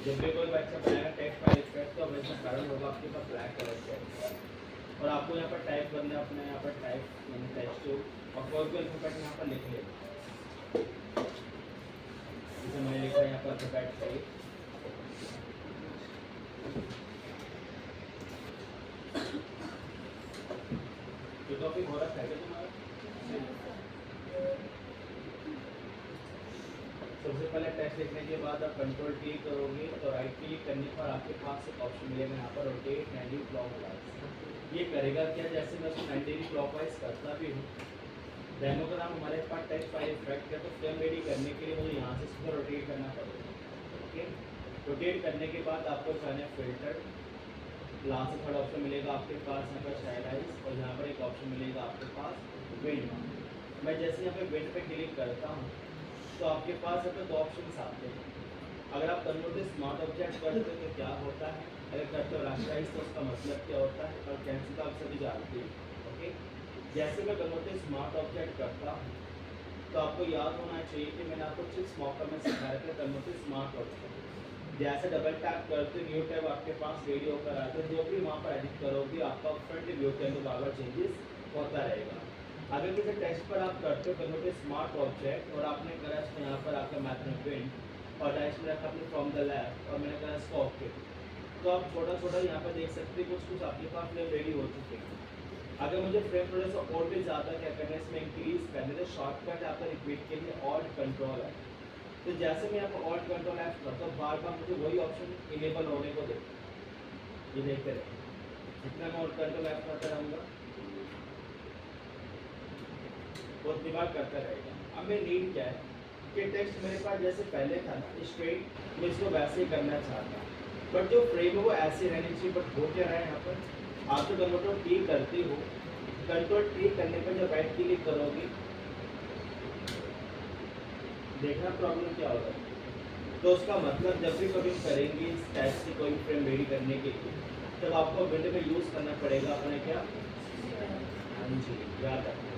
जब भी कोई बच्चा बनाएगा टेक्स्ट फाइल इफेक्ट तो हमेशा कारण होगा आपके पास ब्लैक कलर का। और आपको यहाँ पर टाइप करना है अपना, यहाँ पर टाइप यानी टेक्स्ट और कोई भी अल्फाबेट यहाँ पर लिख लेगा। जैसे मैंने लिखा है यहाँ पर अल्फाबेट टाइप, जो टॉपिक हो रहा है तुम्हारा। सबसे पहले टेक्स्ट लिखने के बाद आप कंट्रोल टी करोगे तो राइट क्लिक करने पर आपके पास एक ऑप्शन मिलेगा यहाँ पर रोटेट 90 क्लॉकवाइज। ये करेगा क्या, जैसे मैं उसको 90 क्लॉकवाइज करता भी हूँ। डेमो का नाम हमारे पास टेक्स्ट फाइल इफेक्ट है, तो फ्रेम रेडी करने के लिए मुझे यहाँ से इसको रोटेट करना पड़ेगा। ओके, रोटेट करने के बाद आपको जाना फिल्टर, लास्ट से थर्ड ऑप्शन मिलेगा आपके पास यहाँ पर स्टाइलाइज, और यहाँ पर एक ऑप्शन मिलेगा आपके पास विंड। मैं जैसे यहाँ पे विंड पे क्लिक करता हूँ तो आपके पास यहाँ पे दो ऑप्शन आते हैं। अगर आप कन्वर्ट टू स्मार्ट ऑब्जेक्ट करते हो तो क्या होता है, अगर करते हो रास्टराइज तो उसका मतलब क्या होता है, और कैंसिल तो आप सभी जानते हैं। ओके, जैसे मैं कन्वर्ट टू स्मार्ट ऑब्जेक्ट करता हूँ तो आपको याद होना चाहिए कि मैंने आपको चिप्स मौका में सिखाया था कन्वर्ट टू स्मार्ट ऑब्जेक्ट। जैसे डबल टैप करते न्यू टैब आपके पास रेडी होकर आता है, जो भी वहाँ पर एडिट करोगे आपका फ्रंट व्यू के अंदर बार बार चेंजेस होता रहेगा। अगर किसी टेक्स्ट पर आप करते हो कन्वर्ट टू स्मार्ट ऑब्जेक्ट और आपने करा इसमें यहाँ पर आपका मैथमेटिक प्रिंट और डाइस में रखा अपने फ्रॉम द लैब और मैंने कहा इसको ओके, तो आप छोटा छोटा यहाँ पर देख सकते हैं कुछ आपके पास फ्रेम रेडी हो चुके हैं। अगर मुझे फ्रेम थोड़ा सा और भी ज़्यादा क्या करना है इसमें इंक्रीज करने तो शॉर्टकट आपका रिपीट के लिए ऑल्ट कंट्रोल है। तो जैसे मैं यहाँ पर ऑल्ट कंट्रोल एफ करता हूँ बार बार मुझे वही ऑप्शन इनेबल होने को देता है। ये देखते रहे जितना मैं ऑल्ट कंट्रोल एफ करता रहूँगा वो दिमाग करता रहेगा। अब मैं नीड क्या है कि टेक्स्ट मेरे पास जैसे पहले था ना स्ट्रेट, मैं इसको वैसे ही करना चाहता हूँ, बट जो फ्रेम है वो ऐसे रहनी चाहिए। बट हो क्या रहा है यहाँ पर, आप तो कंट्रोल टी करते हो, कंट्रोल टी करने पर जब राइट क्लिक करोगे देखना प्रॉब्लम क्या होगा। तो उसका मतलब जब भी कभी करेंगे इस टाइप से कोई फ्रेम रेडी करने के लिए तब आपको विंडो में यूज़ करना पड़ेगा अपने क्या, हाँ जी याद रखना।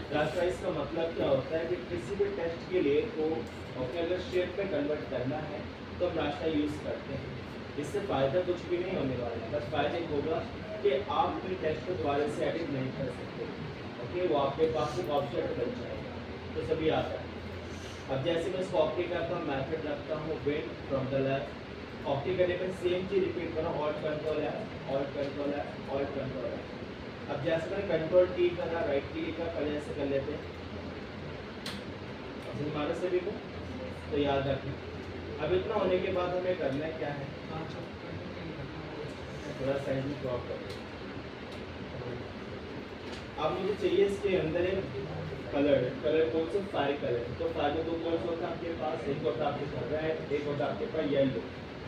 रास्टराइज का मतलब क्या होता है कि किसी भी टेक्स्ट के लिए को ओके अगर शेप में कन्वर्ट करना है तो हम रास्टर यूज़ करते हैं। इससे फ़ायदा कुछ भी नहीं होने वाला है, बस फ़ायदा एक होगा कि आप अपने टेक्स्ट को दोबारा से एडिट नहीं कर सकते। ओके, वो आपके पास एक ऑब्जेक्ट बन जाएगा, तो सभी आता है। अब जैसे मैं इसको ऑप्टी करता हूँ मैथड रखता हूँ विंड फ्रॉम द लेफ्ट, ऑप्टी करने पर सेम चीज़ रिपीट करो ऑल्ट कंट्रोल है, ऑल्ट कंट्रोल है, ऑल्ट कंट्रोल है। अब जैसे मैंने कंट्रोल टी करा राइट क्लिक का पहले ऐसे कर लेते हैं हमारे सभी को, तो याद रखें। अब इतना होने के बाद हमें करना क्या है, थोड़ा साइज में क्रॉप कर। अब मुझे चाहिए इसके अंदर एक कलर, कलर कौन से 5 कलर, तो 5 में 2 कलर होता है आपके पास, एक होता है आपके पास रेड, एक होता है आपके पास येलो।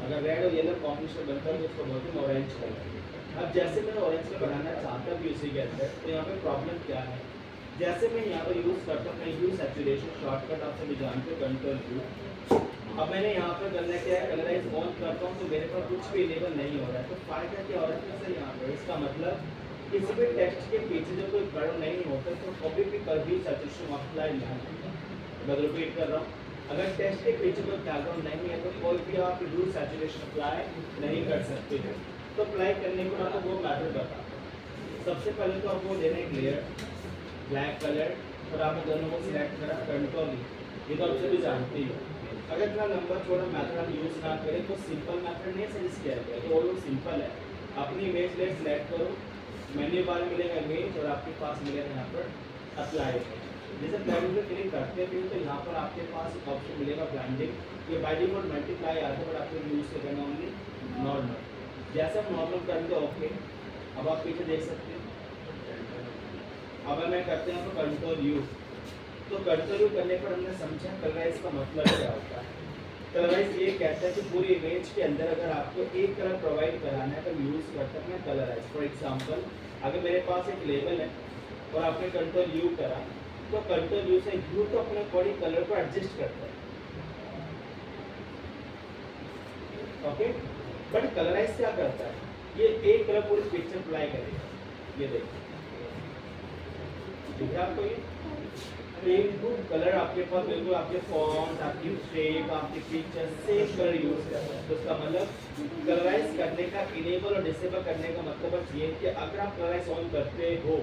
अगर रेड और येलो कॉम्बिनेशन बनता है तो उसको बोलते हैं ऑरेंज कलर। अब जैसे मैं ऑरेंज का बनाना चाहता हूँ उसी के अंदर, तो यहाँ पे प्रॉब्लम क्या है, जैसे मैं यहाँ पर यूज़ करता हूँ मैं यूज़ सैचुरेशन शॉर्टकट आपसे भी जानते हो कंट्रोल यू। अब मैंने यहाँ पर करना क्या है, कलराइज ऑन करता हूँ तो मेरे पास कुछ भी इनेबल नहीं हो रहा है, तो फायदा क्या हो रहा है सर यहाँ पर, इसका मतलब किसी भी टेक्स्ट के पीछे जब कोई बड़ा नहीं होता तो कभी भी सैचुरेशन अप्लाई नहीं होता। मैं रिपीट कर रहा हूँ, अगर टेक्स्ट के पीछे कोई बैकग्राउंड नहीं है तो कोई भी आप यूज सैचुरेशन अप्लाई नहीं कर सकते हैं। तो अप्लाई करने को आपको वो मेथड बता, सबसे पहले तो आपको देना है लेयर ब्लैक कलर और आपने दोनों को सिलेक्ट करा कंट्रोल, ये तो आप सभी जानते ही। अगर इतना लंबा चौड़ा मेथड आप यूज़ ना करें तो सिंपल मेथड नहीं सजेस्ट किया गया, तो वो लोग सिंपल है। अपनी इमेज लेयर सिलेक्ट करो, मेन्यू बार मिलेगा इमेज और आपके पास मिलेगा यहाँ पर अप्लाई। जैसे ब्लेंडिंग पे क्लिक करते हैं तो यहाँ पर आपके पास ऑप्शन मिलेगा ब्लेंडिंग, ये बाय डिफॉल्ट मल्टीप्लाई आता है बट आपको यूज़ करना ओनली नॉर्मल। जैसे हम नॉर्मल करेंगे ओके, अब आप पीछे देख सकते हैं। अब मैं करते हैं तो कंट्रोल यू, तो कंट्रोल यू करने पर हमने समझा कलराइज का मतलब क्या होता है। कलराइज ये कहता है कि पूरी इमेज के अंदर अगर आपको एक कलर प्रोवाइड कराना है तो यूज़ कर सकते हैं कलराइज। फॉर एग्जांपल अगर मेरे पास एक लेबल है और आपने कंट्रोल यू करा तो कंट्रोल यू से यू तो अपने बॉडी कलर को एडजस्ट करता है, ओके। बट कलराइज क्या करता है, ये एक कलर पूरी पिक्चर अप्लाई करेगा। ये देखिए, ठीक है आपको ये बिल्कुल कलर आपके पास बिल्कुल आपके फॉन्ट, आपकी शेप, आपकी पिक्चर सेम कलर यूज करना है। तो इसका मतलब कलराइज करने का इनेबल और डिसेबल करने का मतलब बस ये है कि अगर आप कलराइज ऑन करते हो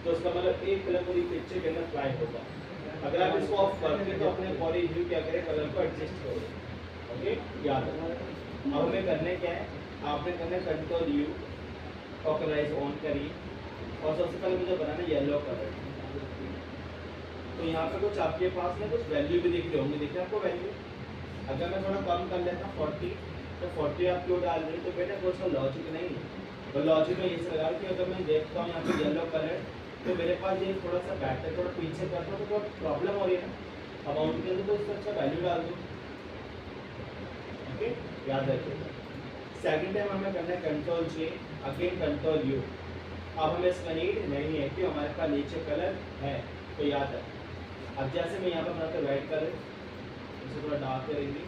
तो उसका मतलब एक कलर पूरी पिक्चर के अंदर अप्लाई होगा। अगर आप इसको ऑफ करते हो तो अपने बॉडी व्यू क्या करें, कलर को एडजस्ट करो। ओके, याद रखना। अब हमें करने क्या है, आपने करना है कंट्रोल यू और कलराइज ऑन करिए और सबसे पहले मुझे बनाना है येलो कलर। तो यहाँ पे कुछ आपके पास में कुछ वैल्यू भी दिख रहे होंगे, देखिए आपको वैल्यू। अगर मैं थोड़ा कम कर लेता 40 तो 40 आप क्यों डाल रहे हैं, तो बेटा कोई सा लॉजिक नहीं है। तो लॉजिक में ये लगा कि अगर मैं देखता हूँ यहाँ पे येलो कलर तो मेरे पास ये थोड़ा सा बैटर थोड़ा पीछे करता हूँ तो थोड़ा प्रॉब्लम हो रही है ना अमाउंट के अंदर, तो इससे अच्छा वैल्यू डाल दूँ। ओके, याद रखिएगा। सेकेंड टाइम हमें करना है कंट्रोल जे, अगेन कंट्रोल यू। अब हमें इसका नीड नहीं है कि हमारे पास नीचे कलर है, तो याद है। अब जैसे मैं यहाँ पर बनाता हूँ रेड कलर, इसे थोड़ा डार्क करेंगे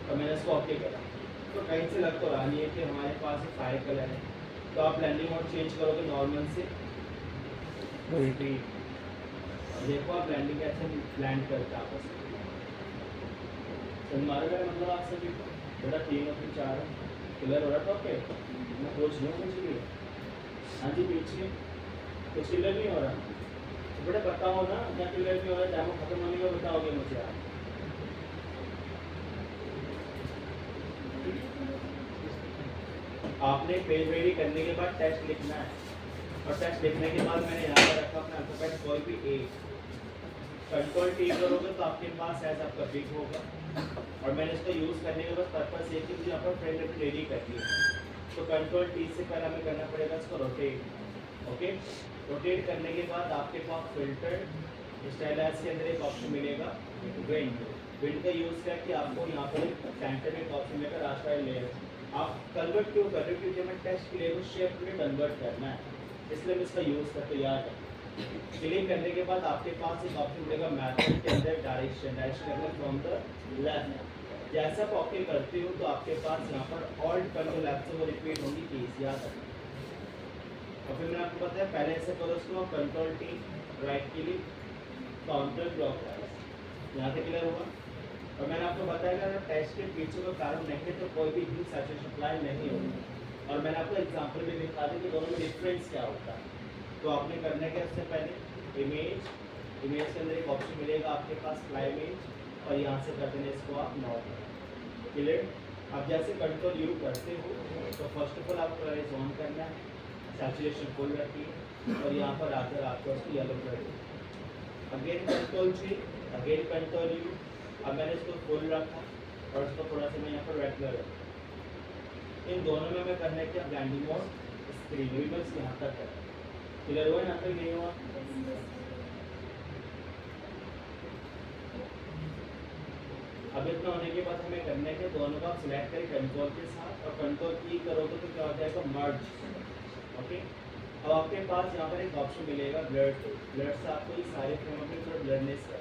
तो मैंने इसको ओके करा, तो कहीं से लग तो रहा नहीं है कि हमारे पास फायर कलर है। तो आप ब्लेंडिंग मोड चेंज करोगे नॉर्मल से स्ट्रीट, देखो आप ब्लेंडिंग कैसे ब्लेंड करते हैं आपस में। मारो मेरा मतलब आप सभी को बेटा 3 और 4 कलर हो रहा था। ओके, मैं पूछ लूँ कुछ भी। हाँ जी, पीछे कुछ क्लियर नहीं हो रहा तो बेटा बताओ ना, क्या क्लियर नहीं हो रहा, डेमो खत्म होने का बताओगे मुझे आप। आपने पेज रेडी करने के बाद टेस्ट लिखना है और टेस्ट लिखने के बाद मैंने यहाँ पर रखा अपना अल्फाबेट कोई भी ए, कंट्रोल टी करोगे तो आपके पास ऐसा आपका बिग होगा। और मैंने इसका यूज़ करने के बाद पर्पस ये कि मुझे यहाँ पर फ्रेंड रेडी करनी है, तो कंट्रोल टी से पहले हमें करना पड़ेगा इसको रोटेट। ओके, रोटेट करने के बाद आपके पास फिल्टर स्टाइलाइज के अंदर एक ऑप्शन मिलेगा विंड। विंड का यूज़ करके आपको यहाँ पर सेंटर में एक ऑप्शन मिलेगा रास्ता लेयर। आप कन्वर्ट क्यों कर रहे हो, क्योंकि हमें टेक्स्ट के लिए शेप में कन्वर्ट करना है, इसलिए हम इसका यूज़ करते याद है। क्लिक करने के बाद आपके पास एक ऑप्शन मिलेगा मेथड के अंदर डायरेक्शन करना फ्रॉम द लेफ्ट। जैसा आप ओके करते हो तो आपके पास यहाँ पर ऑल्ट कर दो लेफ्ट से वो रिपीट होगी कीज, याद रखना। और फिर मैंने आपको बताया पहले ऐसे करो उसको control T right click counter clockwise, यहाँ से क्लियर होगा। और मैंने आपको बताया कि अगर टेस्ट के पीछे का कारण नहीं है तो कोई भी ह्यू सैचुरेशन अप्लाई नहीं होगा। और मैंने आपको एग्जांपल भी दिखा दी कि दोनों में डिफरेंस क्या होता है। तो आपने करना क्या, इससे पहले इमेज के अंदर एक ऑप्शन मिलेगा आपके पास फ्लाई इमेज और यहाँ से कर देना इसको आप नॉर्मल क्लियर। अब जैसे कंट्रोल यू करते हो तो फर्स्ट ऑफ ऑल आपको कलराइज ऑन करना है, सैचुरेशन फुल रखिए और यहाँ पर आकर आपको उसको येलो कर दो। Again control G, again control U. अब मैंने इसको फुल रखा और इसको थोड़ा सा मैं यहाँ पर रेड कलर रखा। इन दोनों में हमें करना है क्या, ब्लेंडिंग मोड स्क्रीन बस यहाँ तक है। क्लियर हुआ, यहाँ तक नहीं हुआ। अब इतना होने के बाद हमें करना है कि दोनों का सिलेक्ट करें कंट्रोल के साथ और कंट्रोल की करोगे तो क्या हो जाएगा मर्ज। ओके, अब आपके पास यहाँ पर एक ऑप्शन मिलेगा ब्लड। ब्लड से आपको ये सारे फ्रेम में थोड़ा ब्लडनेस कर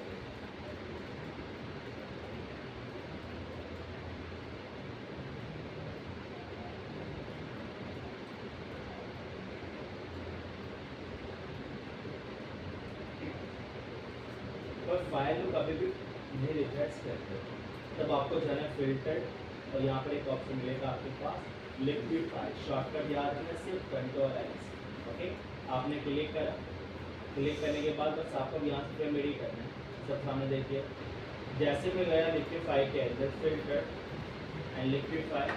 और फाइल को कभी भी नहीं रिफ्रेश करते तब आपको जाना फिल्टर और यहाँ पर एक ऑप्शन मिलेगा आपके पास लिक्विड फाइल। शॉर्टकट याद रखना सिर्फ कंट्रोल एस। ओके, आपने क्लिक करा, क्लिक करने के बाद बस आपको यहाँ से फ्रेम रेडी करना है। सब सामने देखिए, जैसे मैं गया लिक्विड फाइल के अंदर फिल्टर एंड लिक्विड फाइल,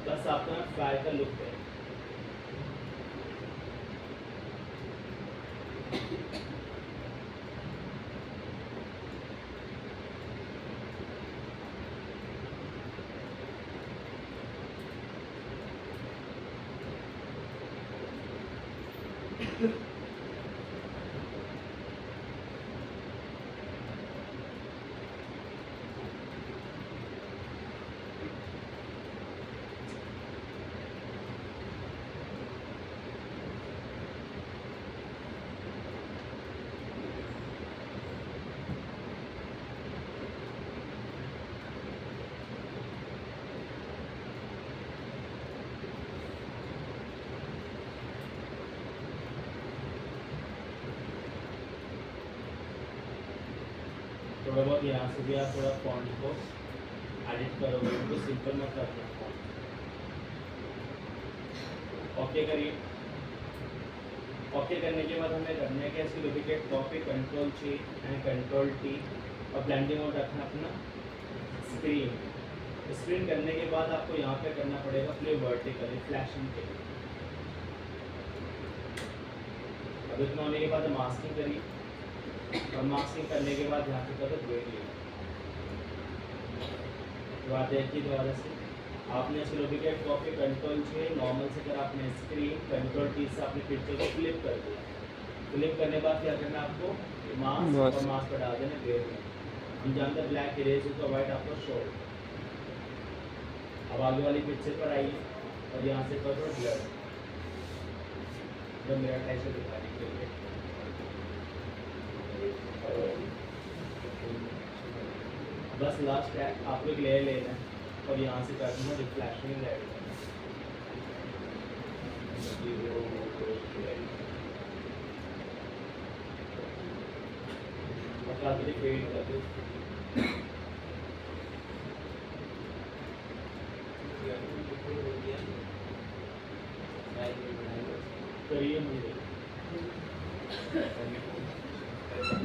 बस आपको फाइल का लुक है। थोड़ा बहुत यहाँ से भी आप थोड़ा फॉन्ट को एडिट करोगे, उनको सिंपल मत रखना। ओके करिए। ओके करने के बाद हमें करना है कि इसकी duplicate copy, control C and control T, और ब्लेंडिंग मोड रखना अपना स्क्रीन। स्क्रीन करने के बाद आपको यहाँ पे करना पड़ेगा प्ले वर्टिकली फ्लैशिंग के। अब इतना होने के बाद मास्किंग करिए, और मास्किंग करने के बाद यहाँ पे करो ग्रेडियंट। बात एक ही दोबारा से आपने इसकी डुप्लीकेट कॉपी कंट्रोल से नॉर्मल से कर आपने स्क्रीन कंट्रोल T से आपने पिक्चर को फ्लिप कर दिया। फ्लिप करने के बाद क्या करना है आपको, मास्क और मास्क पर डाल देना ग्रेडियंट। हम जानते हैं ब्लैक इरेज तो वाइट आपको शो। अब आगे वाली पिक्चर पर आइए और यहाँ से करो ब्लर, जब मेरा टाइप से दिखाने के लिए। बस लास्ट है आपको एक लेयर लेना है और यहाँ से करना है रिफ्लेक्शन ऐड करना है, फेड कर दो। करिए मुझे